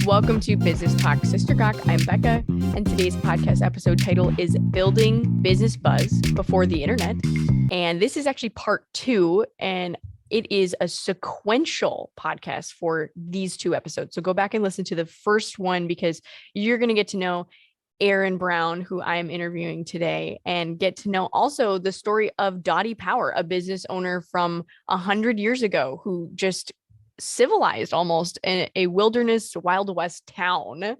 Welcome to Business Talk Sister Cock. I'm Becca, and today's podcast episode title is Building Business Buzz Before the Internet. And this is actually part 2, and it is a sequential podcast for these 2 episodes. So go back and listen to the first one because you're going to get to know Aaron Brown, who I'm interviewing today, and get to know also the story of Dottie Power, a business owner from 100 years ago who just civilized almost in a wilderness Wild West town.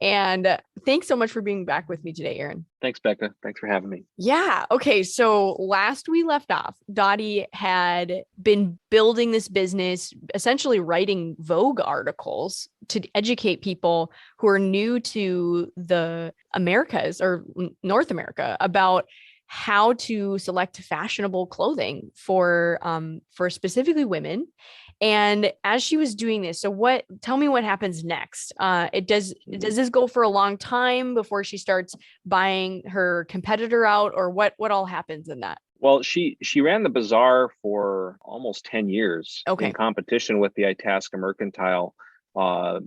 And thanks so much for being back with me today, Aaron. Thanks, Becca. Thanks for having me. Yeah. Okay. So last we left off, Dottie had been building this business, essentially writing Vogue articles to educate people who are new to the Americas or North America about how to select fashionable clothing for specifically women. And as she was doing this, tell me what happens next. Does this go for a long time before she starts buying her competitor out, or what all happens in that? Well, she ran the Bazaar for almost 10 years in competition with the Itasca Mercantile. So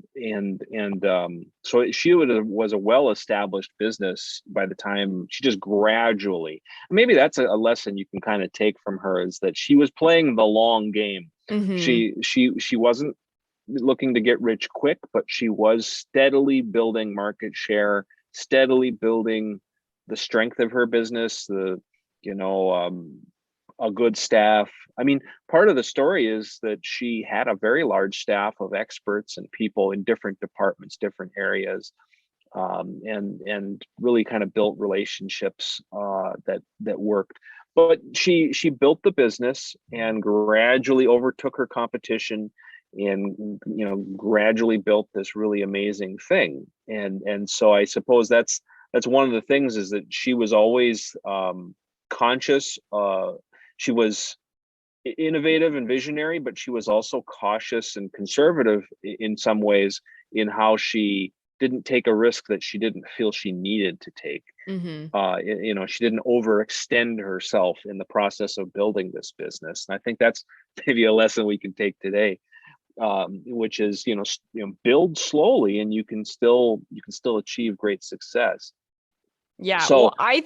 she was a well-established business by the time she just gradually, maybe that's a lesson you can kind of take from her, is that she was playing the long game. Mm-hmm. She wasn't looking to get rich quick, but she was steadily building market share, steadily building the strength of her business, a good staff. I mean, part of the story is that she had a very large staff of experts and people in different departments, different areas, and really kind of built relationships that worked. But she built the business and gradually overtook her competition, and gradually built this really amazing thing. And so I suppose that's one of the things, is that she was always conscious. She was innovative and visionary, but she was also cautious and conservative in some ways in how she didn't take a risk that she didn't feel she needed to take. Mm-hmm. She didn't overextend herself in the process of building this business. And I think that's maybe a lesson we can take today, which is, build slowly and you can still achieve great success. Yeah, so, well, I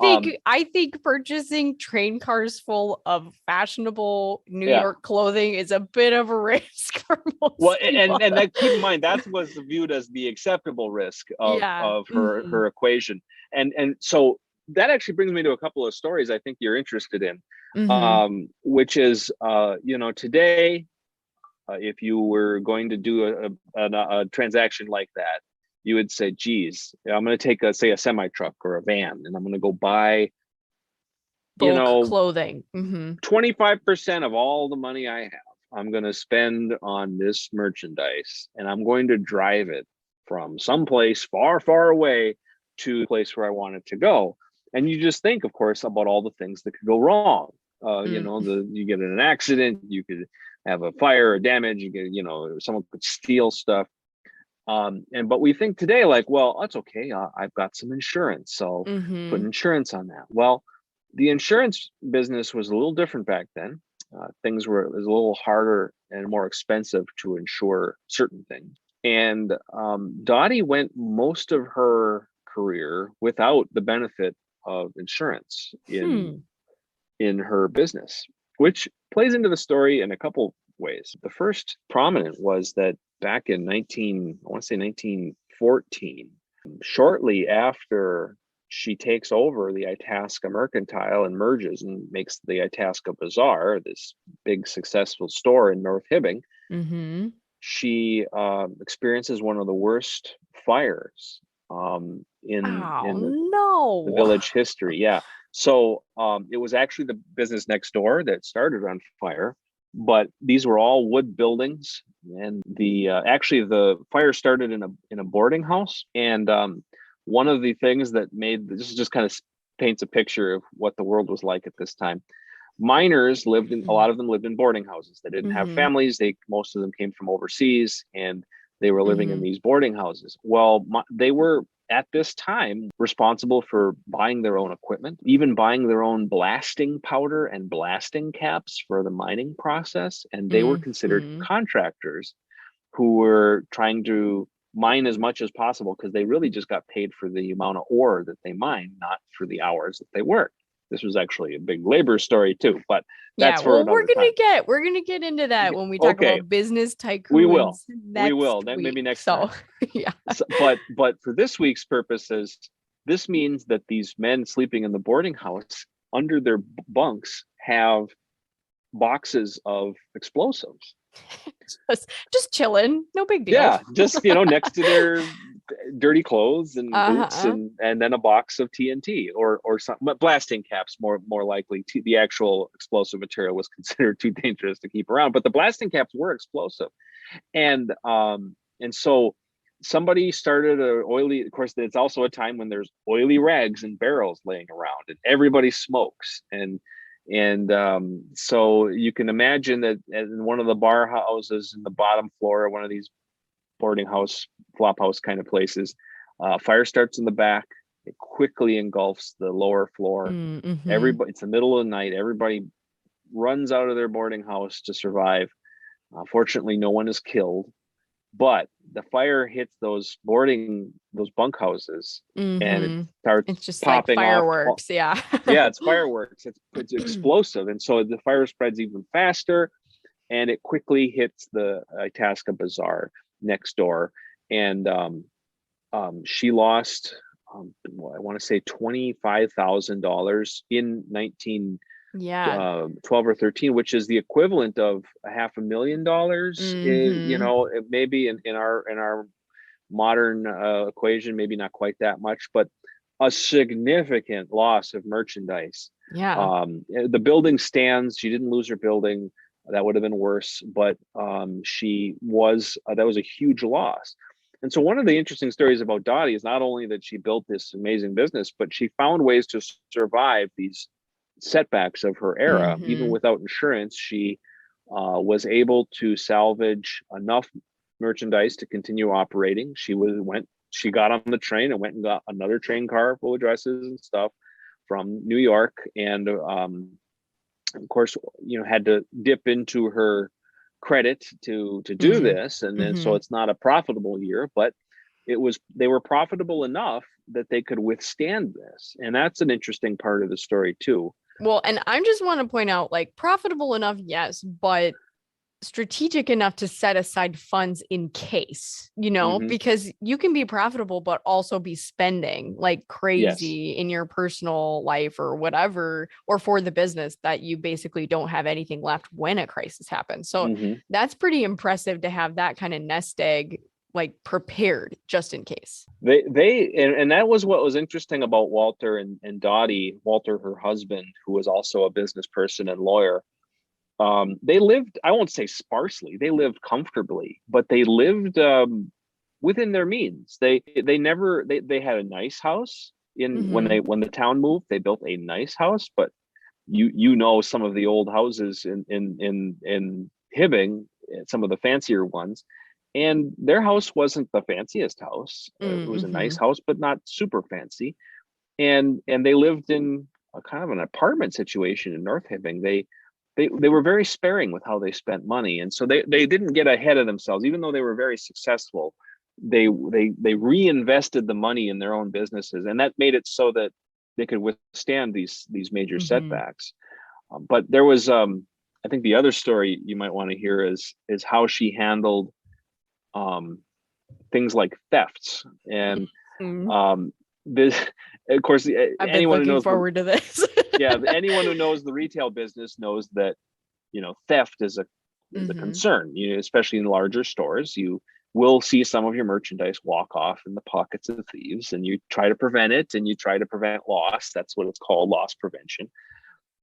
think purchasing train cars full of fashionable New York clothing is a bit of a risk for most people. And that, keep in mind, that was viewed as the acceptable risk of her equation. And so that actually brings me to a couple of stories I think you're interested in, which is, today, if you were going to do a transaction like that, you would say, geez, I'm going to take a semi truck or a van, and I'm going to go buy bulk clothing. 25% of all the money I have, I'm going to spend on this merchandise, and I'm going to drive it from someplace far, far away to the place where I want it to go. And you just think, of course, about all the things that could go wrong. You get in an accident, you could have a fire or damage, you get, someone could steal stuff. But we think today, like, well, that's okay. I've got some insurance, so put insurance on that. Well, the insurance business was a little different back then. It was a little harder and more expensive to insure certain things. And Dottie went most of her career without the benefit of insurance in her business, which plays into the story in a couple ways. The first prominent was that back in 1914, shortly after she takes over the Itasca Mercantile and merges and makes the Itasca Bazaar, this big successful store in North Hibbing, she experiences one of the worst fires in the village history. Yeah. So it was actually the business next door that started on fire. But these were all wood buildings, and the fire started in a boarding house. And one of the things that this just kind of paints a picture of what the world was like at this time. Miners a lot of them lived in boarding houses. They didn't have families. Most of them came from overseas, and they were living in these boarding houses. Well, they were at this time responsible for buying their own equipment, even buying their own blasting powder and blasting caps for the mining process. And they were considered contractors who were trying to mine as much as possible, because they really just got paid for the amount of ore that they mined, not for the hours that they worked. This was actually a big labor story too, but Yeah, that's for well, another time. we're gonna get into that when we talk Okay, about business we will. tycoons We will. next Then week. maybe next So time. yeah. So, but for this week's purposes, this means that these men sleeping in the boarding house under their bunks have boxes of explosives. Just chilling, no big deal. Yeah, just next to their dirty clothes and boots, Uh-huh. and then a box of TNT or some blasting caps, more likely. The actual explosive material was considered too dangerous to keep around, but the blasting caps were explosive. And so somebody started a oily, of course it's also a time when there's oily rags and barrels laying around and everybody smokes, and so you can imagine that in one of the bar houses in the bottom floor of one of these boarding house, flop house kind of places, fire starts in the back. It quickly engulfs the lower floor. Mm-hmm. Everybody, it's the middle of the night, everybody runs out of their boarding house to survive. Fortunately, no one is killed, but the fire hits those bunkhouses, and it Mm-hmm. starts It's just like popping off. fireworks. Yeah. Yeah, it's fireworks. It's explosive, and so the fire spreads even faster, and it quickly hits the Itasca Bazaar next door, and she lost, I want to say $25,000 in 1912 Yeah. or 13, which is the equivalent of $500,000. Mm-hmm. Maybe in our modern equation, maybe not quite that much, but a significant loss of merchandise. Yeah. The building stands. She didn't lose her building. That would have been worse, but she was that was a huge loss. And so one of the interesting stories about Dottie is not only that she built this amazing business, but she found ways to survive these setbacks of her era. Even Mm-hmm. without insurance, she was able to salvage enough merchandise to continue operating. She got on the train and went and got another train car full of dresses and stuff from New York, and of course, had to dip into her credit to do Mm-hmm. this, and then so Mm-hmm. it's not a profitable year, but they were profitable enough that they could withstand this, and that's an interesting part of the story too. Well, and I just want to point out, like, profitable enough, yes, but strategic enough to set aside funds in case, Mm-hmm. because you can be profitable, but also be spending like Yes. crazy in your personal life or whatever, or for the business that you basically don't have anything left when a crisis happens. So Mm-hmm. that's pretty impressive to have that kind of nest egg like prepared just in case. And that was what was interesting about Walter and Dottie. Walter, her husband, who was also a business person and lawyer. They lived, I won't say sparsely, they lived comfortably, but they lived within their means. They had a nice house in Mm-hmm. when the town moved. They built a nice house, but some of the old houses in Hibbing, some of the fancier ones, and their house wasn't the fanciest house. It was a Mm-hmm. nice house, but not super fancy. And they lived in a kind of an apartment situation in North Hibbing. They were very sparing with how they spent money, and so they didn't get ahead of themselves. Even though they were very successful, they reinvested the money in their own businesses, and that made it so that they could withstand these major Mm-hmm. setbacks. But there was, I think, the other story you might want to hear is how she handled um, things like thefts, and Mm-hmm. um, this, of course, I've been anyone who looking knows the forward to this. yeah, anyone who knows the retail business knows that theft is a Mm-hmm. concern. Especially in larger stores, you will see some of your merchandise walk off in the pockets of thieves, and you try to prevent it, and you try to prevent loss. That's what it's called, loss prevention.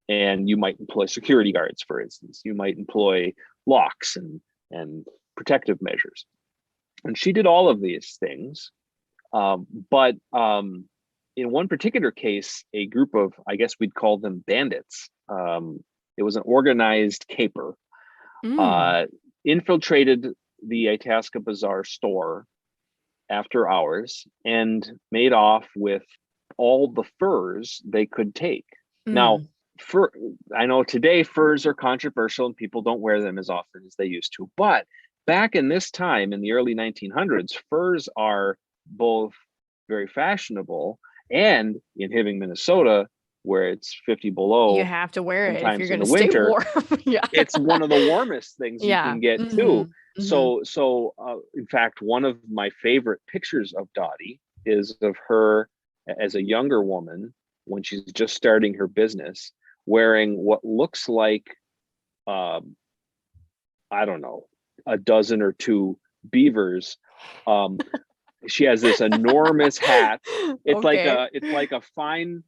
And you might employ security guards, for instance. You might employ locks and protective measures. And she did all of these things, but in one particular case, a group of, I guess we'd call them bandits, it was an organized caper, Mm. uh, infiltrated the Itasca Bazaar store after hours and made off with all the furs they could take. Now, Mm. fur, I know today furs are controversial and people don't wear them as often as they used to, but back in this time in the early 1900s, furs are both very fashionable, and in Hibbing, Minnesota, where it's 50 You below have to wear it if you're sometimes in going to the stay winter, warm. Yeah. it's one of the warmest things you Yeah. can get too. Mm-hmm. Mm-hmm. In fact, one of my favorite pictures of Dottie is of her as a younger woman when she's just starting her business, wearing what looks like, um, I don't know, a dozen or two beavers. Um, she has this enormous hat. Okay. It's like a fine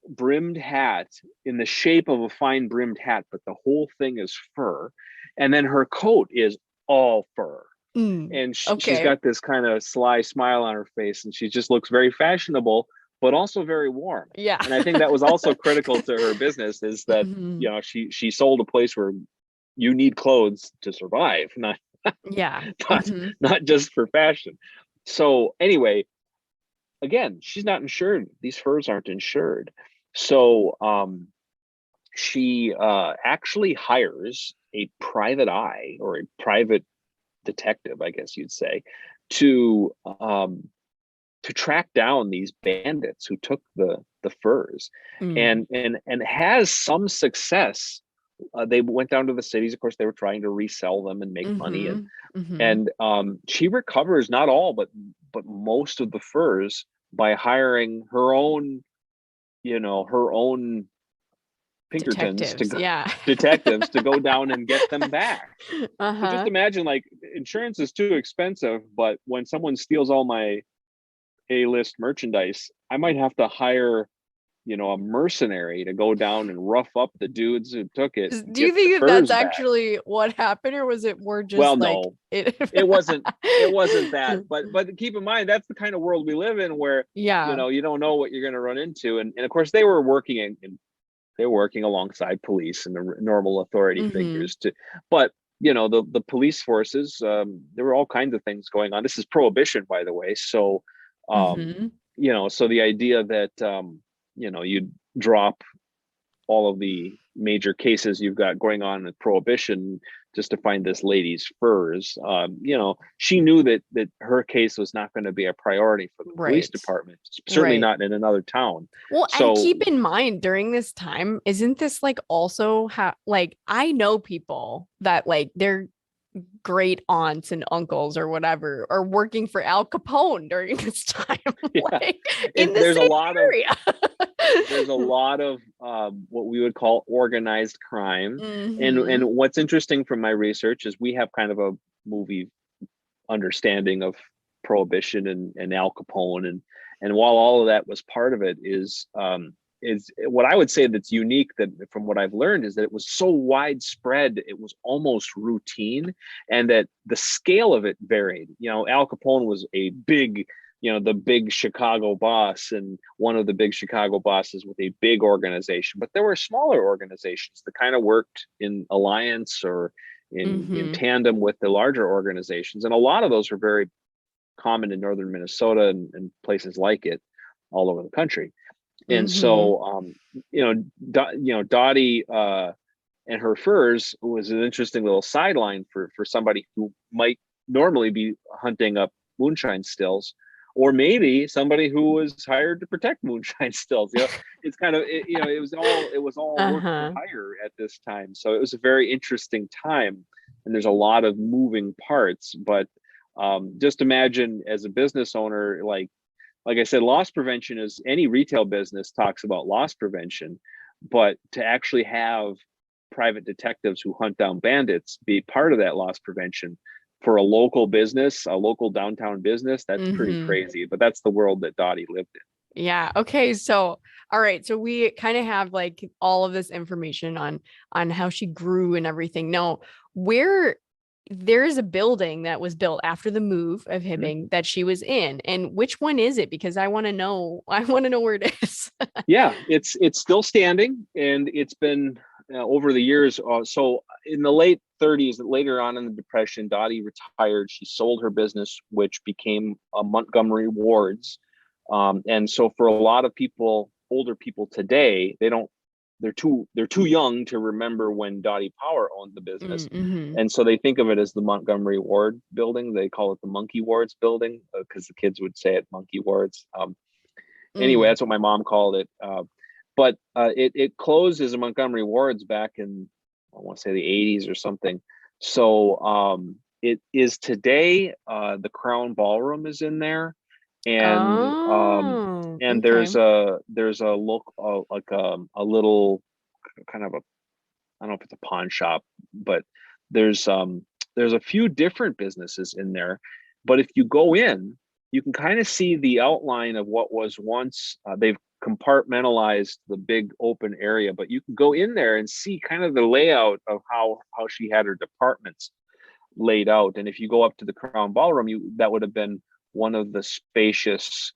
brimmed hat in the shape of a fine brimmed hat, but the whole thing is fur. And then her coat is all fur. And she's Okay. got this kind of sly smile on her face, and she just looks very fashionable, but also very warm. Yeah. And I think that was also critical to her business, is that, Mhm. she sold a place where you need clothes to survive, not Yeah. not, Mhm. not just for fashion. So anyway, again, she's not insured. These furs aren't insured. So she actually hires a private eye, or a private detective, I guess you'd say, to track down these bandits who took the furs, Mm. and has some success. They went down to the cities. Of course, they were trying to resell them and make money, and Mhm. Mhm. and she recovers not all, but most of the furs by hiring her own, her own Pinkertons to Detectives. go, Yeah. detectives to go down and get them back. So just Uh-huh. imagine, like, insurance is too expensive, but when someone steals all my A-list merchandise, I might have to hire, a mercenary to go down and rough up the dudes who took it and Do you get the think that that's furs back. actually what happened, or was it more Well, just like no, it? it wasn't that, but keep in mind, that's the kind of world we live in, where Yeah. you don't know what you're going to run into. And of course, they were working they're working alongside police and the normal authority Mhm. figures, but the police forces, there were all kinds of things going on. This is prohibition, by the way. So um Mhm. so the idea that you drop all of the major cases you've got going on with prohibition just to find this lady's furs. She knew that her case was not going to be a priority for the police Right. department, certainly Right. not in another town. Well, and So keep in mind during this time, isn't this like also how, like, I know people that like their great aunts and uncles or whatever are working for Al Capone during this time, yeah, like in the there's a same lot of area. there's a lot of what we would call organized crime. And Hmm. what's interesting from my research is we have kind of a movie understanding of prohibition and Al Capone, and while all of that was part of it, is what I would say that's unique, that from what I've learned, is that it was so widespread, it was almost routine, and that the scale of it varied. Al Capone was a big, the big Chicago boss, and one of the big Chicago bosses with a big organization, but there were smaller organizations that kind of worked in alliance or in Hmm. tandem with the larger organizations, and a lot of those were very common in northern Minnesota and places like it all over the country. And Hmm. so Dottie and her furs was an interesting little sideline for somebody who might normally be hunting up moonshine stills, or maybe somebody who was hired to protect moonshine stills. It's kind of it was all work for Uh-huh. hire at this time, so it was a very interesting time, and there's a lot of moving parts. But just imagine, as a business owner, like I said, loss prevention is, any retail business talks about loss prevention, but to actually have private detectives who hunt down bandits be part of that loss prevention for a local business, a local downtown business, that's pretty Hmm. crazy. But that's the world that Dottie lived in. Yeah. Okay. So, all right. So we kind of have like all of this information on how she grew and everything. Now, where there is a building that was built after the move of Mhm. Hibbing that she was in, and which one is it? Because I want to know. I want to know where it is. Yeah, it's still standing, and it's been over the years. So in the late 30s, later on in the Depression, Dottie retired. She sold her business, which became Montgomery Wards. And so for a lot of people, older people today, they don't they're too young to remember when Dottie Power owned the business. Mm-hmm. And so they think of it as the Montgomery Ward building. They call it the Monkey Wards building because the kids would say it Monkey Wards. Anyway, that's what my mom called it. But it closed as a Montgomery Wards back in, I want to say, the 80s or something. So it is today. The Crown Ballroom is in there, and Okay. there's a look like a little kind of a, I don't know if it's a pawn shop, but there's a few different businesses in there. But if you go in, you can kind of see the outline of what was once. They've compartmentalized the big open area, but you can go in there and see kind of the layout of how she had her departments laid out. And if you go up to the Crown Ballroom, that would have been one of the spacious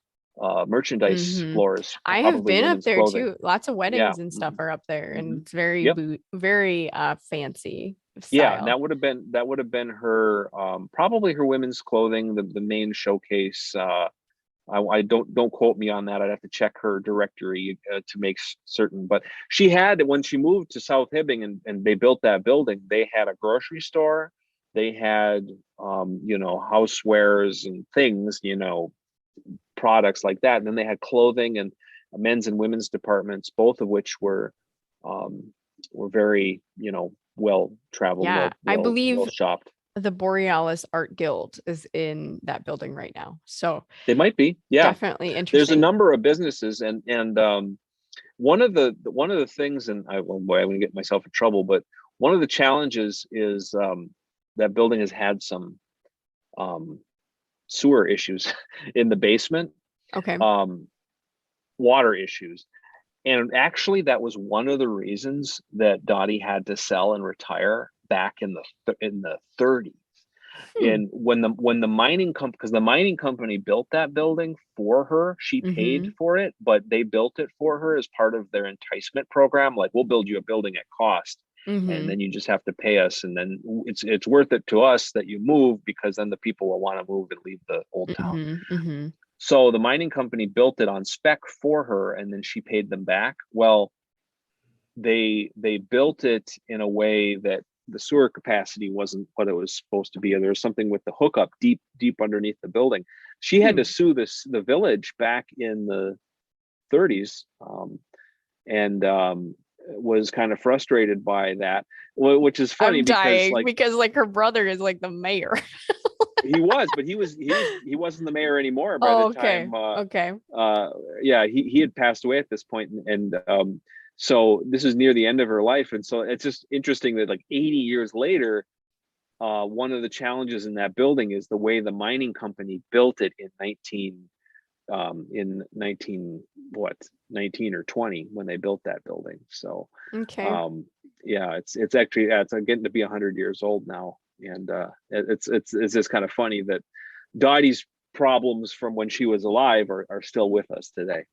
merchandise floors, I have probably been up women's there clothing. too. Lots of Yeah. weddings and stuff are up there, and it's Yep. very fancy Yeah, and style. that would have been her probably her women's clothing, the main showcase. I don't quote me on that. I'd have to check her directory to make certain. But she had, when she moved to South Hibbing and they built that building, they had a grocery store. They had housewares and things, products like that. And then they had clothing and men's and women's departments, both of which were very, well traveled, Yeah, I believe well shopped. the Borealis Art Guild is in that building right now. So They might be, yeah. definitely There's a interesting. number of businesses, and one of the things, and I'm going to get myself in trouble, but one of the challenges is that building has had some sewer issues in the basement, Okay. water issues. And actually, that was one of the reasons that Dottie had to sell and retire back in the 30s. And when the mining company, because the mining company built that building for her, she paid for it, but they built it for her as part of their enticement program. Like, we'll build you a building at cost, and then you just have to pay us, and then it's worth it to us that you move, because then the people will want to move and leave the old town. So the mining company built it on spec for her, and then she paid them back. Well, they built it in a way that the sewer capacity wasn't what it was supposed to be. There was something with the hookup deep underneath the building. She had to sue the village back in the 30s, and was kind of frustrated by that, which is funny. I'm dying because like her brother is like the mayor. he wasn't the mayor anymore by the time. Okay. Yeah, he had passed away at this point, and so this is near the end of her life, and so it's just interesting that like 80 years later, one of the challenges in that building is the way the mining company built it in 19 or 20, when they built that building. So Okay. yeah, it's actually, it's getting to be 100 years old now, and it's just kind of funny that Dottie's problems from when she was alive are still with us today.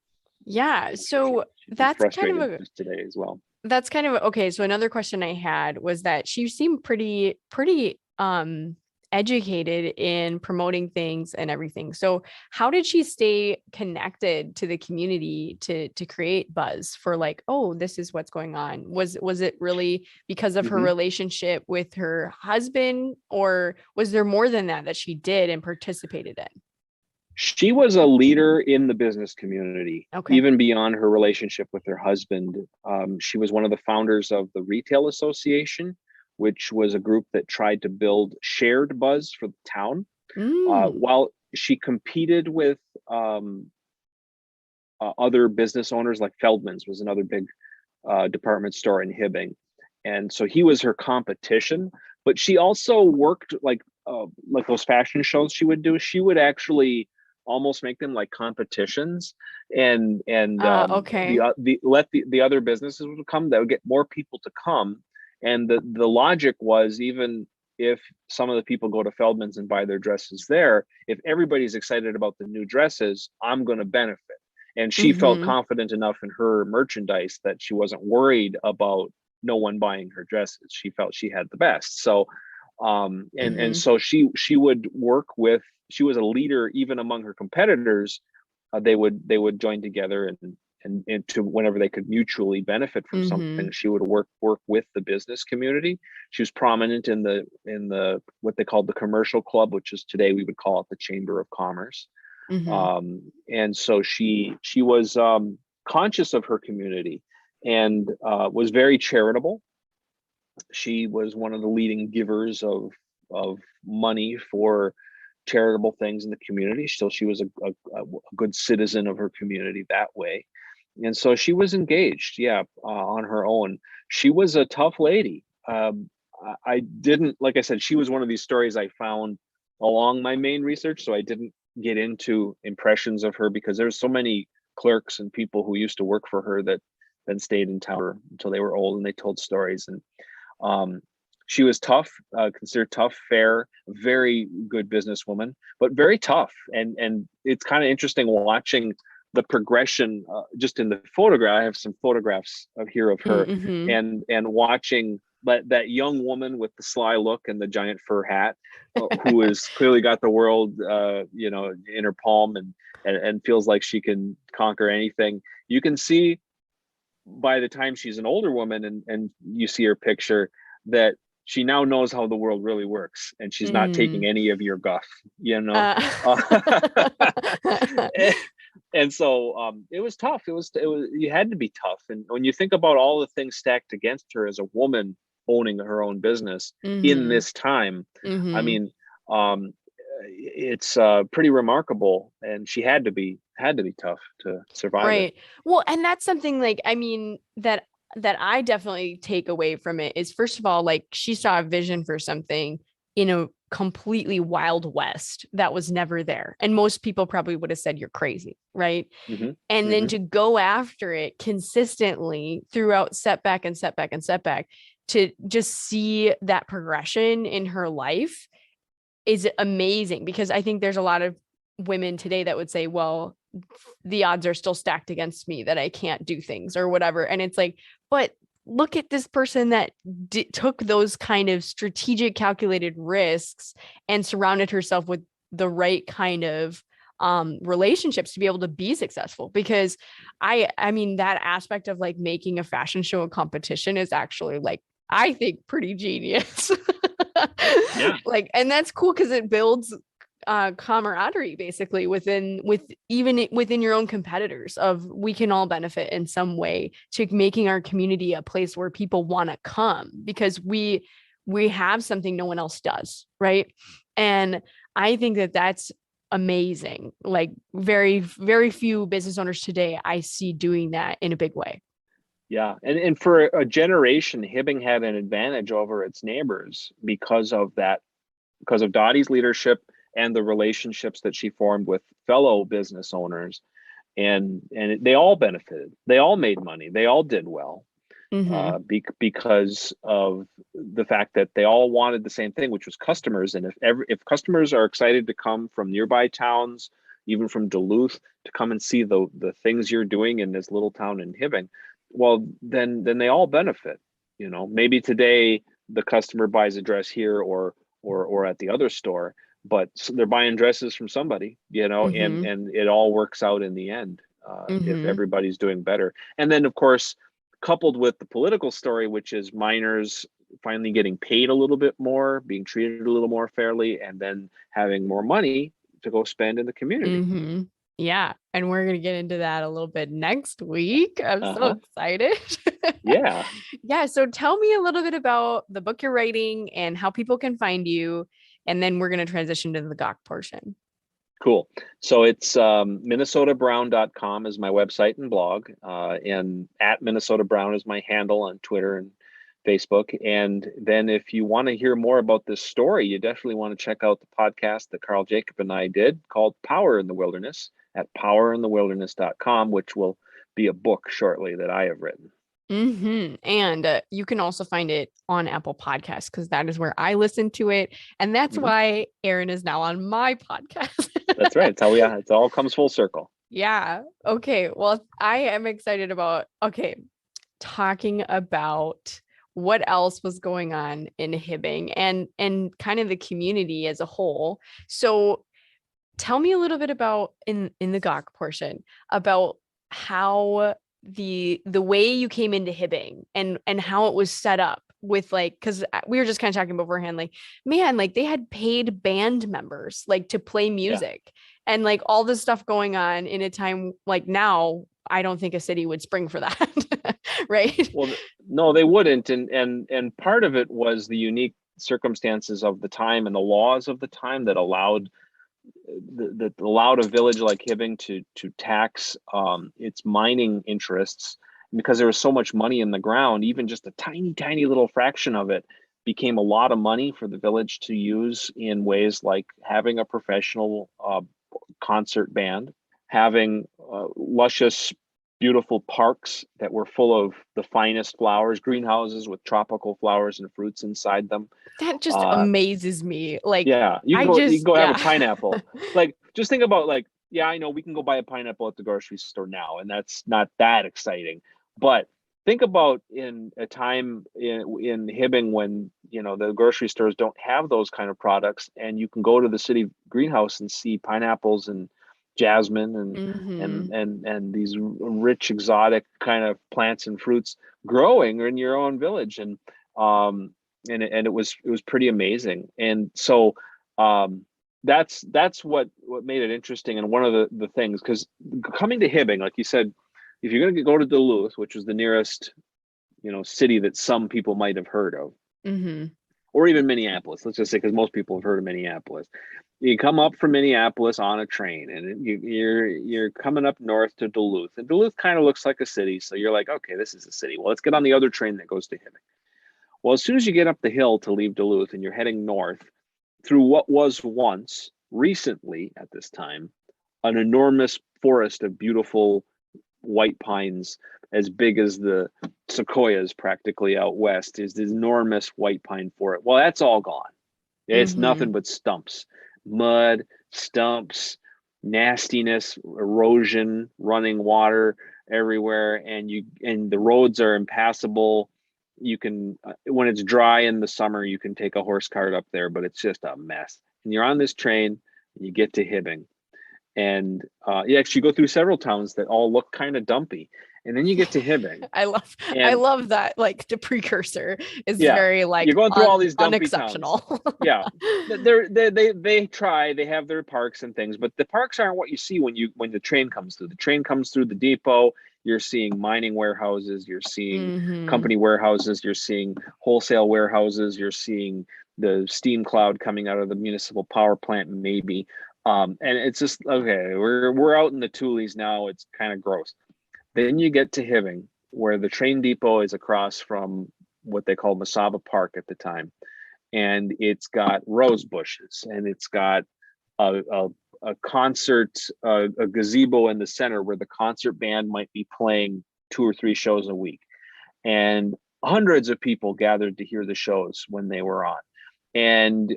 Yeah, so that's kind of today as well. That's kind of okay. So another question I had was that she seemed pretty educated in promoting things and everything. So how did she stay connected to the community to create buzz for like, oh, this is what's going on? Was it really because of her relationship with her husband, or was there more than that she did and participated in? She was a leader in the business community, Okay. even beyond her relationship with her husband. She was one of the founders of the Retail Association, which was a group that tried to build shared buzz for the town. While she competed with other business owners, like Feldman's was another big department store in Hibbing. And so he was her competition, but she also worked like those fashion shows she would do. She would actually almost make them like competitions, and okay. the other businesses would come, that would get more people to come. And the logic was, even if some of the people go to Feldman's and buy their dresses there, if everybody's excited about the new dresses, I'm going to benefit. And she felt confident enough in her merchandise that she wasn't worried about no one buying her dresses. She felt she had the best. So and so she would work with, she was a leader even among her competitors. They would join together and to whenever they could mutually benefit from something, she would work with the business community. She was prominent in the what they called the commercial club, which is today we would call it the Chamber of Commerce. And so she was conscious of her community and was very charitable. She was one of the leading givers of money for charitable things in the community. So she was a good citizen of her community that way. And so she was engaged, on her own. She was a tough lady. I didn't, like I said, she was one of these stories I found along my main research. So I didn't get into impressions of her because there's so many clerks and people who used to work for her that then stayed in town until they were old and they told stories. And she was tough, considered tough, fair, very good businesswoman, but very tough. And it's kind of interesting watching the progression just in the photograph. I have some photographs of her and watching that young woman with the sly look and the giant fur hat, who has clearly got the world, in her palm and feels like she can conquer anything. You can see by the time she's an older woman and you see her picture that she now knows how the world really works and she's not taking any of your guff, And so it was tough. It was you had to be tough. And when you think about all the things stacked against her as a woman owning her own business in this time, I mean, it's pretty remarkable. And she had to be tough to survive. Right. Well, and that's something like, I mean, that I definitely take away from it is, first of all, like she saw a vision for something in a completely wild west that was never there. And most people probably would have said, you're crazy. Right. And then to go after it consistently throughout setback and setback and setback, to just see that progression in her life is amazing, because I think there's a lot of women today that would say, well, the odds are still stacked against me that I can't do things or whatever. And it's like, but look at this person that took those kind of strategic, calculated risks and surrounded herself with the right kind of relationships to be able to be successful. Because I mean, that aspect of like making a fashion show a competition is actually, like, I think, pretty genius. Like, and that's cool because it builds camaraderie basically within your own competitors, of we can all benefit in some way to making our community a place where people want to come because we have something no one else does, right? And I think that that's amazing. Like, very, very few business owners today I see doing that in a big way. Yeah. And for a generation, Hibbing had an advantage over its neighbors because of Dottie's leadership and the relationships that she formed with fellow business owners. And they all benefited. They all made money. They all did well because of the fact that they all wanted the same thing, which was customers. And if customers are excited to come from nearby towns, even from Duluth, to come and see the things you're doing in this little town in Hibbing, well, then they all benefit. Maybe today the customer buys a dress here or at the other store, but they're buying dresses from somebody, and it all works out in the end if everybody's doing better. And then, of course, coupled with the political story, which is miners finally getting paid a little bit more, being treated a little more fairly, and then having more money to go spend in the community. Yeah. And we're going to get into that a little bit next week. I'm so excited. Yeah. Yeah. So tell me a little bit about the book you're writing and how people can find you. And then we're going to transition to the Gawk portion. Cool. So it's minnesotabrown.com is my website and blog. And @MinnesotaBrown is my handle on Twitter and Facebook. And then if you want to hear more about this story, you definitely want to check out the podcast that Carl Jacob and I did called Power in the Wilderness at powerinthewilderness.com, which will be a book shortly that I have written. And you can also find it on Apple Podcasts, because that is where I listen to it. And that's why Aaron is now on my podcast. That's right. It's how it all comes full circle. Yeah. Okay. Well, I am excited about, talking about what else was going on in Hibbing and kind of the community as a whole. So tell me a little bit about in the Gawk portion about how the way you came into Hibbing and how it was set up with like, because we were just kind of talking beforehand, like, man, like they had paid band members like to play Yeah. music and like all this stuff going on in a time like now. I don't think a city would spring for that. Right. Well, no, they wouldn't, and part of it was the unique circumstances of the time and the laws of the time that allowed that allowed a village like Hibbing to tax its mining interests. Because there was so much money in the ground, even just a tiny little fraction of it became a lot of money for the village to use in ways like having a professional concert band, having luscious, beautiful parks that were full of the finest flowers, greenhouses with tropical flowers and fruits inside them. That just Uh, amazes me. Like, yeah, I you can just, go have a yeah. pineapple. Like, just think about like, yeah, I know we can go buy a pineapple at the grocery store now, and that's not that exciting. But think about in a time in Hibbing when the grocery stores don't have those kind of products, and you can go to the city greenhouse and see pineapples and jasmine Hmm. and these rich exotic kind of plants and fruits growing in your own village. Um and it was pretty amazing. And so that's what made it interesting. And one of the things, because coming to Hibbing, like you said, if you're going to go to Duluth, which was the nearest city that some people might have heard of, Hmm. or even Minneapolis, let's just say, because most people have heard of Minneapolis. You come up from Minneapolis on a train, and you're coming up north to Duluth, and Duluth kind of looks like a city, so you're like, okay, this is a city. Well, let's get on the other train that goes to Hibbing. Well, as soon as you get up the hill to leave Duluth and you're heading north through what was once, recently at this time, an enormous forest of beautiful white pines as big as the sequoias practically out west, is this enormous white pine forest. Well, that's all gone. It's Hmm. nothing but stumps, mud, stumps, nastiness, erosion, running water everywhere, and the roads are impassable. You can when it's dry in the summer, you can take a horse cart up there, but it's just a mess. And you're on this train, and you get to Hibbing, and you actually go through several towns that all look kind of dumpy, and then you get to Hibbing, I love I and love that like the precursor is yeah, very like you're going through all these dumpy towns. unexceptional. Yeah, they have their parks and things, but the parks aren't what you see when the train comes through. The train comes through the depot. You're seeing mining warehouses. You're seeing Hmm. company warehouses. You're seeing wholesale warehouses. You're seeing the steam cloud coming out of the municipal power plant, maybe. And it's just okay. We're out in the Tules now. It's kind of gross. Then you get to Hibbing, where the train depot is across from what they called Masaba Park at the time, and it's got rose bushes, and it's got a concert, a gazebo in the center where the concert band might be playing 2 or 3 shows a week, and hundreds of people gathered to hear the shows when they were on. And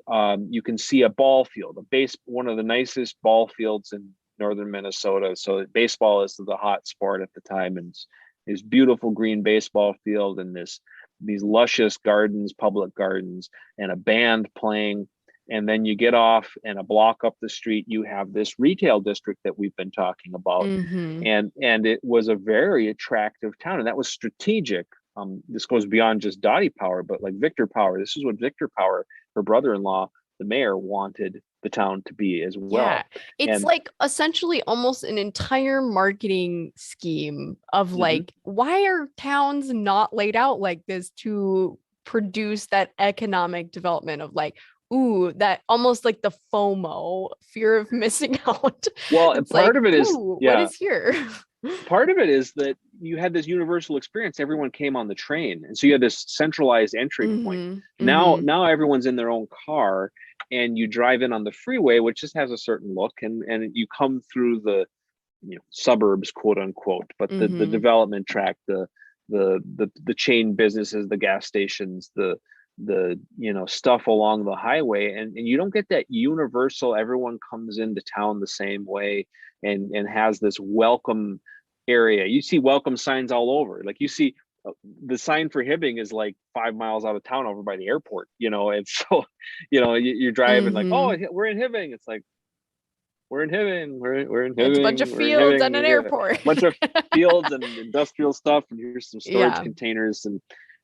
you can see a ball field, one of the nicest ball fields in northern Minnesota. So baseball is the hot sport at the time, and this beautiful green baseball field, and these luscious gardens, public gardens, and a band playing. And then you get off, and a block up the street, you have this retail district that we've been talking about. Hmm. And it was a very attractive town, and that was strategic. This goes beyond just Dottie Power, but like Victor Power. This is what Victor Power, her brother-in-law, the mayor, wanted the town to be as Yeah, well. it's And like essentially almost an entire marketing scheme of mhm, like, why are towns not laid out like this to produce that economic development of like, ooh, that almost like the FOMO, fear of missing out. well, It's part like, of it is, ooh, what yeah, is here? part of it is that you had this universal experience. Everyone came on the train, and so you had this centralized entry point. Hmm. Now, Hmm. now everyone's in their own car, and you drive in on the freeway, which just has a certain look, and you come through the suburbs, quote unquote, but the Hmm. development track, the chain businesses, the gas stations, the stuff along the highway, and you don't get that universal, everyone comes into town the same way, and has this welcome area. You see welcome signs all over. Like, you see the sign for Hibbing is like 5 miles out of town over by the airport, and so you're driving like, oh, Hmm. we're in Hibbing. It's like, we're in Hibbing, we're in It's a bunch Hibbing, of we're in fields and Hibbing. an Yeah. A airport. bunch of fields and industrial stuff, and here's some storage Yeah. containers, and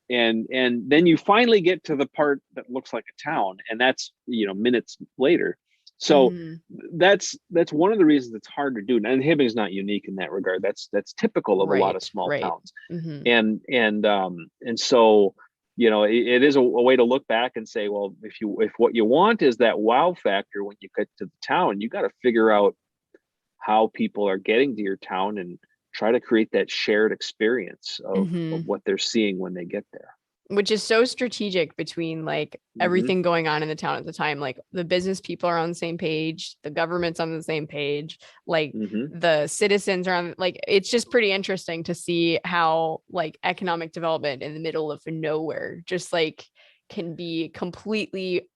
then you finally get to the part that looks like a town, and that's minutes later. So Mhm. that's one of the reasons it's hard to do. And Hibbing's not unique in that regard. That's typical of a lot of small Right. towns. Mhm. And so it is a way to look back and say, well, if what you want is that wow factor when you get to the town, you got to figure out how people are getting to your town and try to create that shared experience of Mhm. what they're seeing when they get there. Which is so strategic between like everything going on in the town at the time. Like the business people are on the same page, the government's on the same page, like the citizens are on, like, it's just pretty interesting to see how like economic development in the middle of nowhere just like can be completely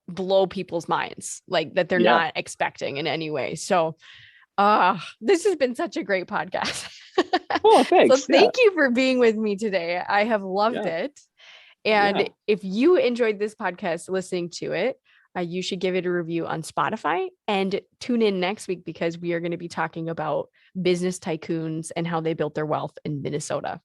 blow people's minds, like that they're Yeah. not expecting in any way. So this has been such a great podcast. Oh, So thanks. Yeah. thank you for being with me today. I have loved Yeah. it. And Yeah. if you enjoyed this podcast listening to it, you should give it a review on Spotify and tune in next week because we are going to be talking about business tycoons and how they built their wealth in Minnesota.